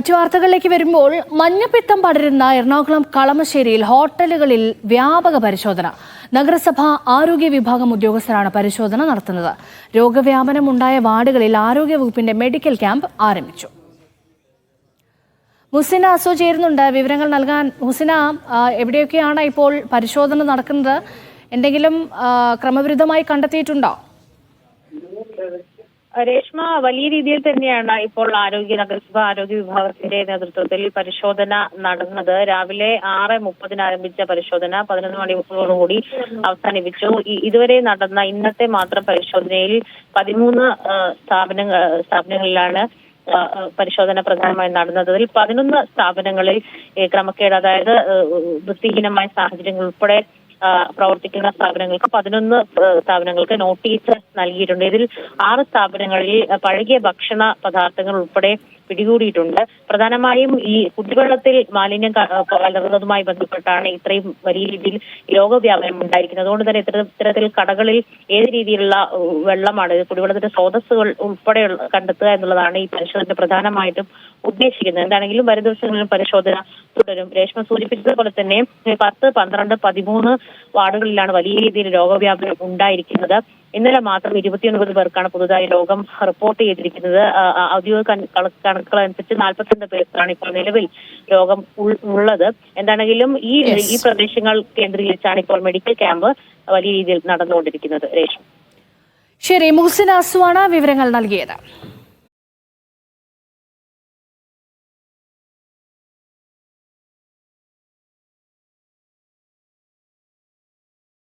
മറ്റു വാർത്തകളിലേക്ക് വരുമ്പോൾ മഞ്ഞപ്പിത്തം പടരുന്ന എറണാകുളം കളമശ്ശേരിയിൽ ഹോട്ടലുകളിൽ വ്യാപക പരിശോധന. നഗരസഭ ആരോഗ്യ വിഭാഗം ഉദ്യോഗസ്ഥരാണ് പരിശോധന നടത്തുന്നത്. രോഗവ്യാപനം ഉണ്ടായ വാർഡുകളിൽ ആരോഗ്യവകുപ്പിന്റെ മെഡിക്കൽ ക്യാമ്പ് ആരംഭിച്ചു. മുസിന അസോ ചേരുന്നുണ്ട് വിവരങ്ങൾ നൽകാൻ. മുസിന, എവിടെയൊക്കെയാണ് ഇപ്പോൾ പരിശോധന നടക്കുന്നത്? എന്തെങ്കിലും ക്രമവിരുദ്ധമായി കണ്ടെത്തിയിട്ടുണ്ടോ? രേഷ്മ, വലിയ രീതിയിൽ തന്നെയാണ് ഇപ്പോൾ നഗരസഭ ആരോഗ്യ വിഭാഗത്തിന്റെ നേതൃത്വത്തിൽ പരിശോധന നടന്നത്. രാവിലെ 6:30 ആരംഭിച്ച പരിശോധന 11 മണിയോടുകൂടി അവസാനിപ്പിച്ചു. ഇതുവരെ നടന്ന ഇന്നത്തെ മാത്രം പരിശോധനയിൽ 13 സ്ഥാപനങ്ങളിലാണ് പരിശോധന പ്രധാനമായും നടന്നത്. അതിൽ 11 സ്ഥാപനങ്ങളിൽ ക്രമക്കേട്, അതായത് വൃത്തിഹീനമായ സാഹചര്യങ്ങൾ ഉൾപ്പെടെ പ്രവർത്തിക്കുന്ന സ്ഥാപനങ്ങൾക്ക് 11 സ്ഥാപനങ്ങൾക്ക് നോട്ടീസ് നൽകിയിട്ടുണ്ട്. ഇതിൽ 6 സ്ഥാപനങ്ങളിൽ പഴകിയ ഭക്ഷണ പദാർത്ഥങ്ങൾ ഉൾപ്പെടെ പിടികൂടിയിട്ടുണ്ട്. പ്രധാനമായും ഈ കുടിവെള്ളത്തിൽ മാലിന്യം കലർന്നതുമായി ബന്ധപ്പെട്ടാണ് ഇത്രയും വലിയ രീതിയിൽ രോഗവ്യാപനം ഉണ്ടായിരിക്കുന്നത്. അതുകൊണ്ട് തന്നെ ഇത്തരത്തിൽ കടകളിൽ ഏത് രീതിയിലുള്ള വെള്ളമാണ്, കുടിവെള്ളത്തിന്റെ സ്രോതസ്സുകൾ ഉൾപ്പെടെ കണ്ടെത്തുക എന്നുള്ളതാണ് ഈ പരിശോധന പ്രധാനമായിട്ടും ഉദ്ദേശിക്കുന്നത്. എന്താണെങ്കിലും വരും ദിവസങ്ങളിലും പരിശോധന തുടരും. രേഷ്മ സൂചിപ്പിച്ചതുപോലെ തന്നെ 10, 12, 13 വാർഡുകളിലാണ് വലിയ രീതിയിൽ രോഗവ്യാപനം ഉണ്ടായിരിക്കുന്നത്. ഇന്നലെ മാത്രം 29 പേർക്കാണ് പുതുതായി രോഗം റിപ്പോർട്ട് ചെയ്തിരിക്കുന്നത്. ഔദ്യോഗിക കണക്കുകളനുസരിച്ച് 42 പേർക്കാണ് ഇപ്പോൾ നിലവിൽ രോഗം ഉള്ളത്. എന്താണെങ്കിലും ഈ പ്രദേശങ്ങൾ കേന്ദ്രീകരിച്ചാണ് ഇപ്പോൾ മെഡിക്കൽ ക്യാമ്പ് വലിയ രീതിയിൽ നടന്നുകൊണ്ടിരിക്കുന്നത്. രേഷ്മ. ശരി, മുഹ്സിന അസുവാണ് വിവരങ്ങൾ നൽകിയത്.